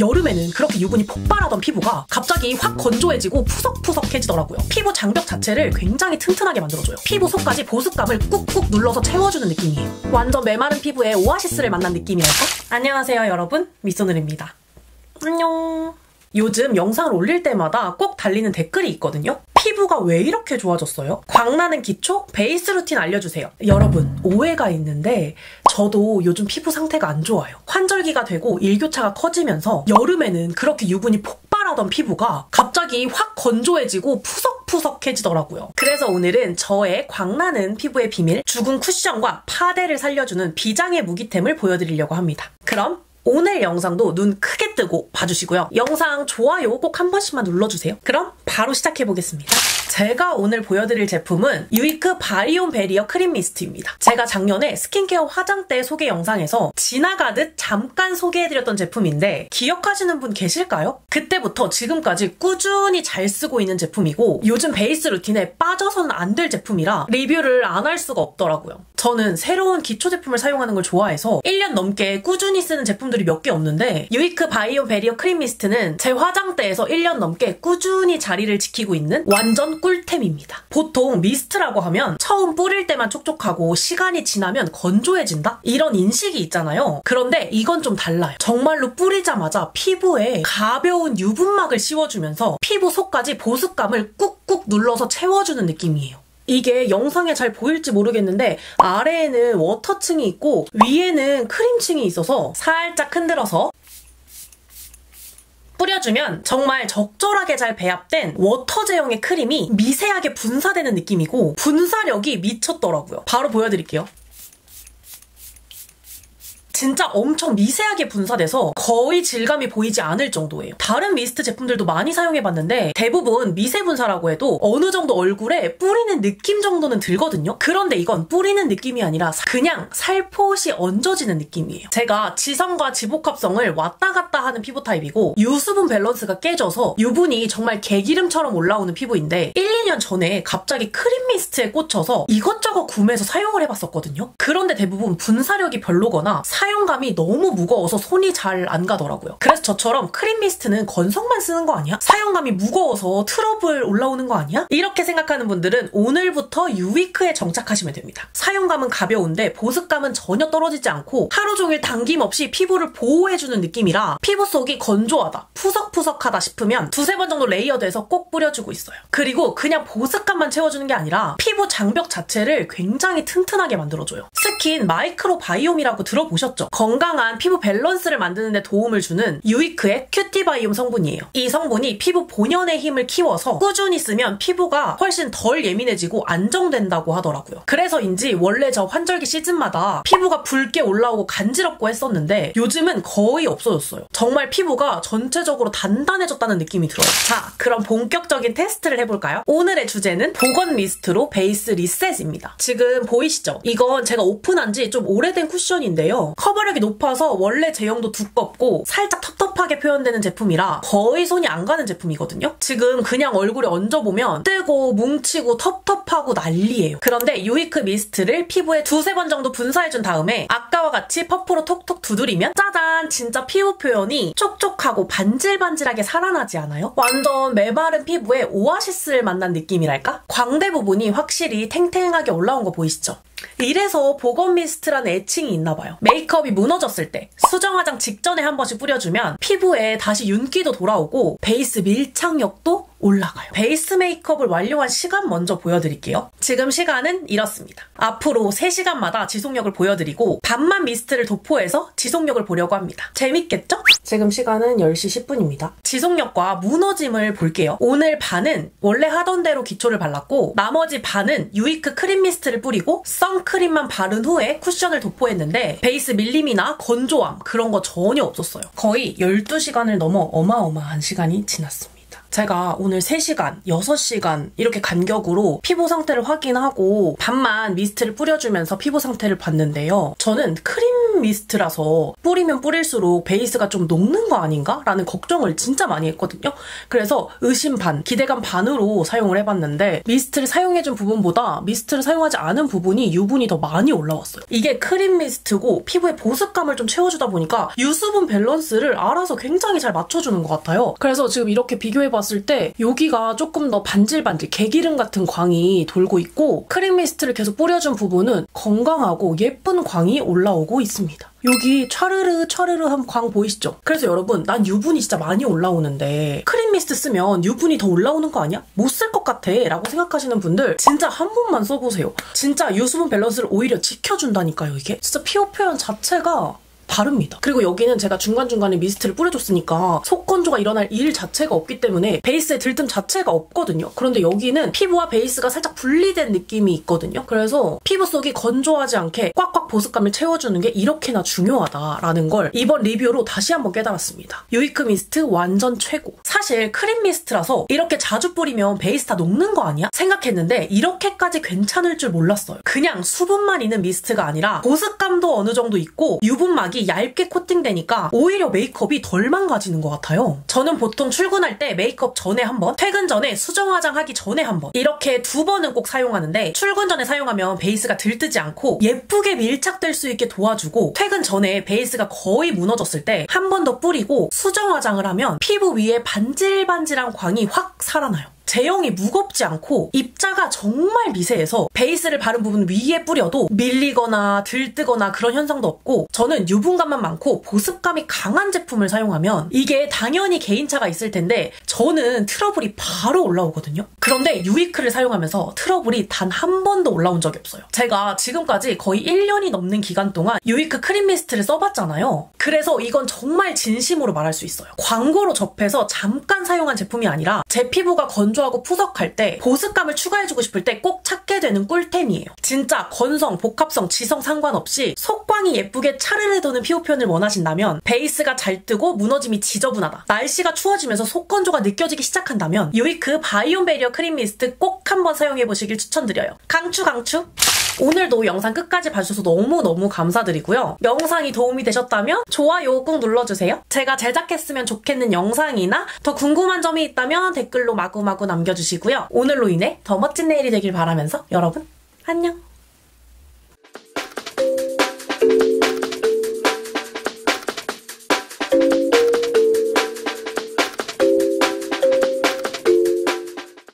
여름에는 그렇게 유분이 폭발하던 피부가 갑자기 확 건조해지고 푸석푸석해지더라고요. 피부 장벽 자체를 굉장히 튼튼하게 만들어줘요. 피부 속까지 보습감을 꾹꾹 눌러서 채워주는 느낌이에요. 완전 메마른 피부에 오아시스를 만난 느낌이랄까? 안녕하세요 여러분, 미소늘입니다. 안녕. 요즘 영상을 올릴 때마다 꼭 달리는 댓글이 있거든요. 피부가 왜 이렇게 좋아졌어요? 광나는 기초 베이스 루틴 알려주세요. 여러분, 오해가 있는데 저도 요즘 피부 상태가 안 좋아요. 환절기가 되고 일교차가 커지면서 여름에는 그렇게 유분이 폭발하던 피부가 갑자기 확 건조해지고 푸석푸석해지더라고요. 그래서 오늘은 저의 광나는 피부의 비밀, 죽은 쿠션과 파데를 살려주는 비장의 무기템을 보여드리려고 합니다. 그럼 오늘 영상도 눈 크게 뜨고 봐주시고요. 영상 좋아요 꼭 한 번씩만 눌러주세요. 그럼 바로 시작해보겠습니다. 제가 오늘 보여드릴 제품은 유이크 바이옴 베리어 크림 미스트입니다. 제가 작년에 스킨케어 화장대 소개 영상에서 지나가듯 잠깐 소개해드렸던 제품인데 기억하시는 분 계실까요? 그때부터 지금까지 꾸준히 잘 쓰고 있는 제품이고 요즘 베이스 루틴에 빠져서는 안 될 제품이라 리뷰를 안 할 수가 없더라고요. 저는 새로운 기초 제품을 사용하는 걸 좋아해서 1년 넘게 꾸준히 쓰는 제품들이 몇 개 없는데 유이크 바이옴 베리어 크림 미스트는 제 화장대에서 1년 넘게 꾸준히 자리를 지키고 있는 완전 꿀템입니다. 보통 미스트라고 하면 처음 뿌릴 때만 촉촉하고 시간이 지나면 건조해진다? 이런 인식이 있잖아요. 그런데 이건 좀 달라요. 정말로 뿌리자마자 피부에 가벼운 유분막을 씌워주면서 피부 속까지 보습감을 꾹꾹 눌러서 채워주는 느낌이에요. 이게 영상에 잘 보일지 모르겠는데 아래에는 워터층이 있고 위에는 크림층이 있어서 살짝 흔들어서 뿌려주면 정말 적절하게 잘 배합된 워터 제형의 크림이 미세하게 분사되는 느낌이고 분사력이 미쳤더라고요. 바로 보여드릴게요. 진짜 엄청 미세하게 분사돼서 거의 질감이 보이지 않을 정도예요. 다른 미스트 제품들도 많이 사용해봤는데 대부분 미세 분사라고 해도 어느 정도 얼굴에 뿌리는 느낌 정도는 들거든요. 그런데 이건 뿌리는 느낌이 아니라 그냥 살포시 얹어지는 느낌이에요. 제가 지성과 지복합성을 왔다 갔다 하는 피부 타입이고 유수분 밸런스가 깨져서 유분이 정말 개기름처럼 올라오는 피부인데 1, 2년 전에 갑자기 크림 미스트에 꽂혀서 이것저것 구매해서 사용을 해봤었거든요. 그런데 대부분 분사력이 별로거나 사용감이 너무 무거워서 손이 잘 안 가더라고요. 그래서 저처럼 크림 미스트는 건성만 쓰는 거 아니야? 사용감이 무거워서 트러블 올라오는 거 아니야? 이렇게 생각하는 분들은 오늘부터 유이크에 정착하시면 됩니다. 사용감은 가벼운데 보습감은 전혀 떨어지지 않고 하루 종일 당김없이 피부를 보호해주는 느낌이라 피부 속이 건조하다, 푸석푸석하다 싶으면 두세 번 정도 레이어드해서 꼭 뿌려주고 있어요. 그리고 그냥 보습감만 채워주는 게 아니라 피부 장벽 자체를 굉장히 튼튼하게 만들어줘요. 스킨 마이크로 바이옴이라고 들어보셨죠? 건강한 피부 밸런스를 만드는 데 도움을 주는 유이크의 큐티바이옴 성분이에요. 이 성분이 피부 본연의 힘을 키워서 꾸준히 쓰면 피부가 훨씬 덜 예민해지고 안정된다고 하더라고요. 그래서인지 원래 저 환절기 시즌마다 피부가 붉게 올라오고 간지럽고 했었는데 요즘은 거의 없어졌어요. 정말 피부가 전체적으로 단단해졌다는 느낌이 들어요. 자, 그럼 본격적인 테스트를 해볼까요? 오늘의 주제는 보건 미스트로 베이스 리셋입니다. 지금 보이시죠? 이건 제가 오픈한 지 좀 오래된 쿠션인데요. 커버력이 높아서 원래 제형도 두껍고 살짝 텁텁하게 표현되는 제품이라 거의 손이 안 가는 제품이거든요. 지금 그냥 얼굴에 얹어보면 뜨고 뭉치고 텁텁하고 난리예요. 그런데 유이크 미스트를 피부에 두세 번 정도 분사해준 다음에 아까와 같이 퍼프로 톡톡 두드리면 짜잔! 진짜 피부 표현이 촉촉하고 반질반질하게 살아나지 않아요? 완전 메마른 피부에 오아시스를 만난 느낌이랄까? 광대 부분이 확실히 탱탱하게 올라온 거 보이시죠? 이래서 보건 미스트라는 애칭이 있나봐요. 메이크업이 무너졌을 때 수정 화장 직전에 한 번씩 뿌려주면 피부에 다시 윤기도 돌아오고 베이스 밀착력도 올라가요. 베이스 메이크업을 완료한 시간 먼저 보여드릴게요. 지금 시간은 이렇습니다. 앞으로 3시간마다 지속력을 보여드리고 반만 미스트를 도포해서 지속력을 보려고 합니다. 재밌겠죠? 지금 시간은 10시 10분입니다. 지속력과 무너짐을 볼게요. 오늘 반은 원래 하던 대로 기초를 발랐고 나머지 반은 유이크 크림 미스트를 뿌리고 선크림만 바른 후에 쿠션을 도포했는데 베이스 밀림이나 건조함 그런 거 전혀 없었어요. 거의 12시간을 넘어 어마어마한 시간이 지났습니다. 제가 오늘 3시간, 6시간 이렇게 간격으로 피부 상태를 확인하고 반만 미스트를 뿌려주면서 피부 상태를 봤는데요. 저는 크림 미스트라서 뿌리면 뿌릴수록 베이스가 좀 녹는 거 아닌가? 라는 걱정을 진짜 많이 했거든요. 그래서 의심 반, 기대감 반으로 사용을 해봤는데 미스트를 사용해준 부분보다 미스트를 사용하지 않은 부분이 유분이 더 많이 올라왔어요. 이게 크림 미스트고 피부에 보습감을 좀 채워주다 보니까 유수분 밸런스를 알아서 굉장히 잘 맞춰주는 것 같아요. 그래서 지금 이렇게 비교해봤을 때 여기가 조금 더 반질반질 개기름 같은 광이 돌고 있고 크림 미스트를 계속 뿌려준 부분은 건강하고 예쁜 광이 올라오고 있습니다. 여기 차르르 한 광 보이시죠? 그래서 여러분, 난 유분이 진짜 많이 올라오는데 크림 미스트 쓰면 유분이 더 올라오는 거 아니야? 못 쓸 것 같아 라고 생각하시는 분들 진짜 한 번만 써보세요. 진짜 유수분 밸런스를 오히려 지켜준다니까요. 이게 진짜 피부 표현 자체가 다릅니다. 그리고 여기는 제가 중간중간에 미스트를 뿌려줬으니까 속건조가 일어날 일 자체가 없기 때문에 베이스에 들뜸 자체가 없거든요. 그런데 여기는 피부와 베이스가 살짝 분리된 느낌이 있거든요. 그래서 피부 속이 건조하지 않게 꽉꽉 보습감을 채워주는 게 이렇게나 중요하다라는 걸 이번 리뷰로 다시 한번 깨달았습니다. 유이크 미스트 완전 최고. 사실 크림 미스트라서 이렇게 자주 뿌리면 베이스 다 녹는 거 아니야? 생각했는데 이렇게까지 괜찮을 줄 몰랐어요. 그냥 수분만 있는 미스트가 아니라 보습감도 어느 정도 있고 유분막이 얇게 코팅되니까 오히려 메이크업이 덜 망가지는 것 같아요. 저는 보통 출근할 때 메이크업 전에 한 번, 퇴근 전에 수정 화장하기 전에 한 번, 이렇게 2번은 꼭 사용하는데 출근 전에 사용하면 베이스가 들뜨지 않고 예쁘게 밀착될 수 있게 도와주고 퇴근 전에 베이스가 거의 무너졌을 때 한 번 더 뿌리고 수정 화장을 하면 피부 위에 반질반질한 광이 확 살아나요. 제형이 무겁지 않고 입자가 정말 미세해서 베이스를 바른 부분 위에 뿌려도 밀리거나 들뜨거나 그런 현상도 없고 저는 유분감만 많고 보습감이 강한 제품을 사용하면 이게 당연히 개인차가 있을 텐데 저는 트러블이 바로 올라오거든요. 그런데 유이크를 사용하면서 트러블이 단 한 번도 올라온 적이 없어요. 제가 지금까지 거의 1년이 넘는 기간 동안 유이크 크림 미스트를 써봤잖아요. 그래서 이건 정말 진심으로 말할 수 있어요. 광고로 접해서 잠깐 사용한 제품이 아니라 제 피부가 건조하고 푸석할 때 보습감을 추가해주고 싶을 때 꼭 찾게 되는 꿀템이에요. 진짜 건성, 복합성, 지성 상관없이 속광이 예쁘게 차르르 도는 피부 표현을 원하신다면 베이스가 잘 뜨고 무너짐이 지저분하다. 날씨가 추워지면서 속건조가 느껴지기 시작한다면 유이크 바이온 베리어 크림 미스트 꼭 한번 사용해보시길 추천드려요. 강추! 오늘도 영상 끝까지 봐주셔서 너무너무 감사드리고요. 영상이 도움이 되셨다면 좋아요 꾹 눌러주세요. 제가 제작했으면 좋겠는 영상이나 더 궁금한 점이 있다면 댓글로 마구마구 남겨주시고요. 오늘로 인해 더 멋진 내일이 되길 바라면서 여러분 안녕!